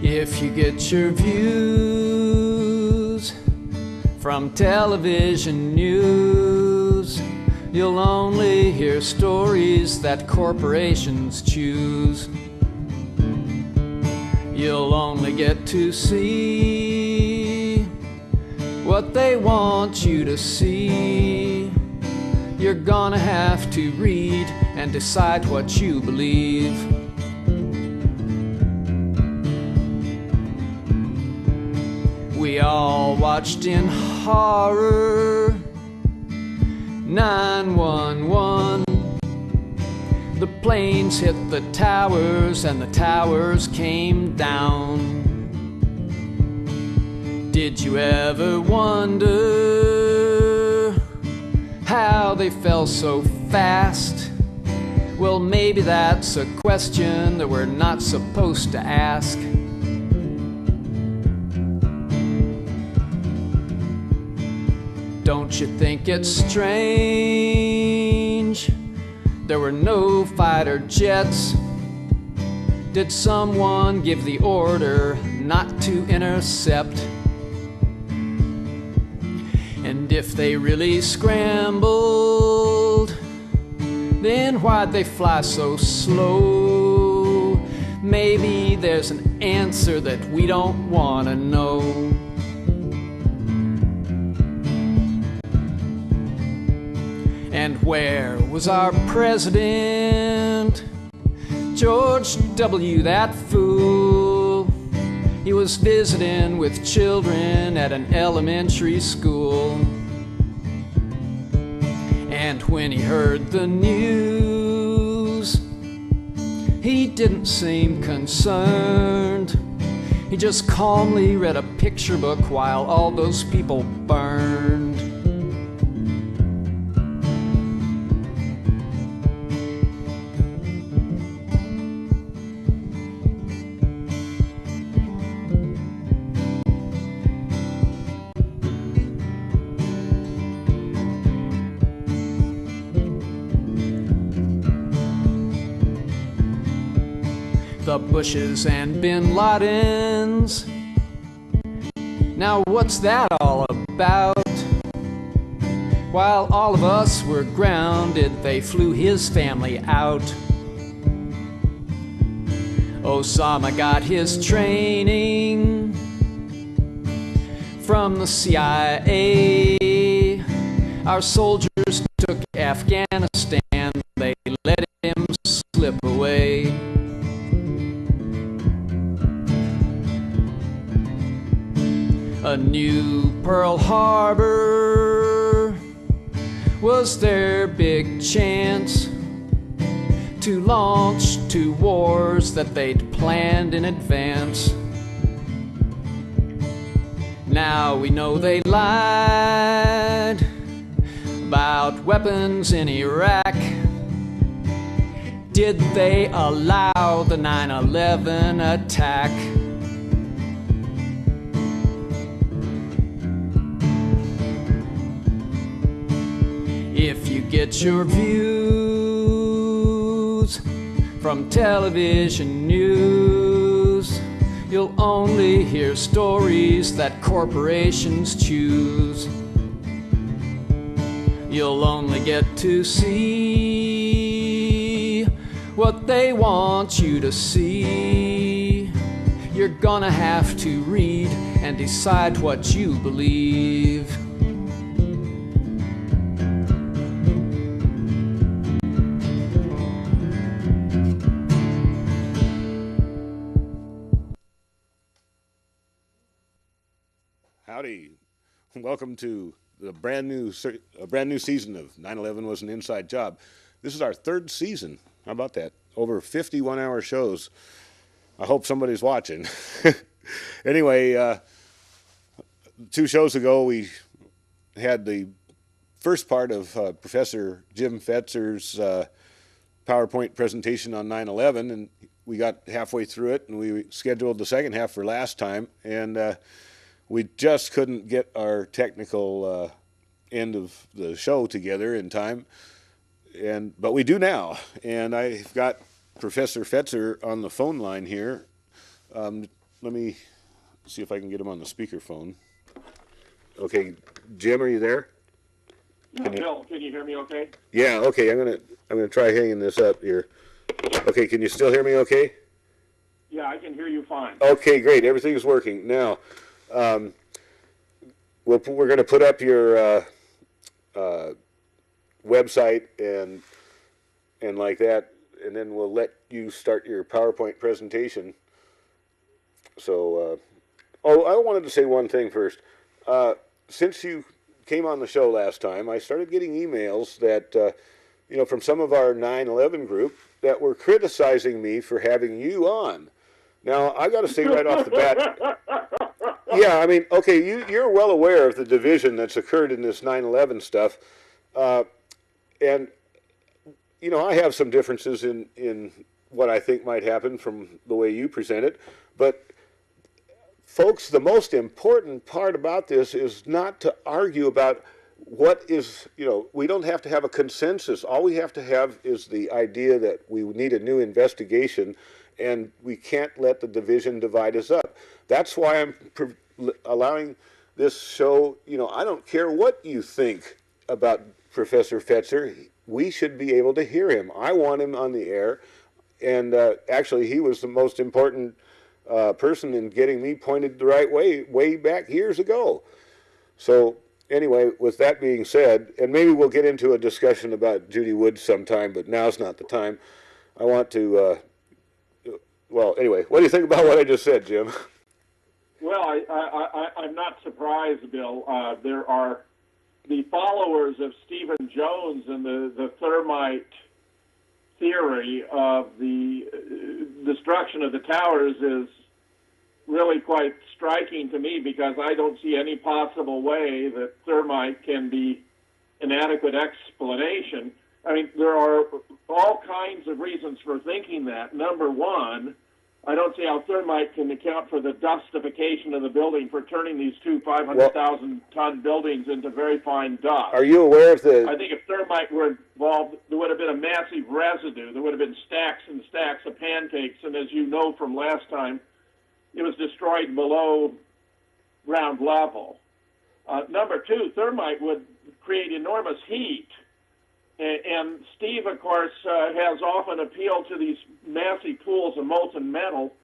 If you get your views from television news, you'll only hear stories that corporations choose. You'll only get to see what they want you to see. You're gonna have to read and decide what you believe. We all watched in horror 911. The planes hit the towers and the towers came down. Did you ever wonder how they fell so fast? Well, maybe that's a question that we're not supposed to ask. Don't you think it's strange there were no fighter jets? Did someone give the order not to intercept? And if they really scrambled, then why'd they fly so slow? Maybe there's an answer that we don't want to know. And where was our president? George W., that fool. He was visiting with children at an elementary school. And when he heard the news, he didn't seem concerned. He just calmly read a picture book while all those people burned. The Bushes and Bin Ladens. Now what's that all about? While all of us were grounded, they flew his family out. Osama got his training from the CIA. Our soldiers took Afghanistan, they let him slip away. A new Pearl Harbor was their big chance to launch two wars that they'd planned in advance. Now we know they lied about weapons in Iraq. Did they allow the 9/11 attack? If you get your views from television news, you'll only hear stories that corporations choose. You'll only get to see what they want you to see. You're gonna have to read and decide what you believe. Howdy. Welcome to the brand new season of 9/11 Was an Inside Job. This is our third season. How about that? Over 51-hour shows. I hope somebody's watching. Anyway, 2 shows ago we had the first part of Professor Jim Fetzer's PowerPoint presentation on 9/11, and we got halfway through it, and we scheduled the second half for last time, and we just couldn't get our technical end of the show together in time, but we do now. And I've got Professor Fetzer on the phone line here. let me see if I can get him on the speakerphone. Okay, Jim, are you there? Yeah, Bill, can you hear me okay? Yeah, okay, I'm gonna try hanging this up here. Okay, can you still hear me okay? Yeah, I can hear you fine. Okay, great, everything's working. Now, we're going to put up your website and like that, and then we'll let you start your PowerPoint presentation. So, oh, I wanted to say one thing first. Since you came on the show last time, I started getting emails that, you know, from some of our 9/11 group that were criticizing me for having you on. Now, I got to say right off the bat, yeah, I mean, okay, you're well aware of the division that's occurred in this 9/11 stuff, and you know, I have some differences in what I think might happen from the way you present it, but folks, the most important part about this is not to argue about what is, you know, we don't have to have a consensus. All we have to have is the idea that we need a new investigation, and we can't let the division divide us up. That's why I'm allowing this show. You know, I don't care what you think about Professor Fetzer. We should be able to hear him. I want him on the air, and actually he was the most important person in getting me pointed the right way back years ago. So anyway, with that being said, and maybe we'll get into a discussion about Judy Woods sometime, but now's not the time. I want to, well, anyway, what do you think about what I just said, Jim? Well, I'm not surprised, Bill. There are the followers of Stephen Jones and the thermite theory of the destruction of the towers is really quite striking to me, because I don't see any possible way that thermite can be an adequate explanation. I mean, there are all kinds of reasons for thinking that. Number one, I don't see how thermite can account for the dustification of the building, for turning these two 500,000-ton buildings into very fine dust. Are you aware of the... I think if thermite were involved, there would have been a massive residue. There would have been stacks and stacks of pancakes, and as you know from last time, it was destroyed below ground level. Number two, thermite would create enormous heat. And Steve, of course, has often appealed to these massive pools of molten metal.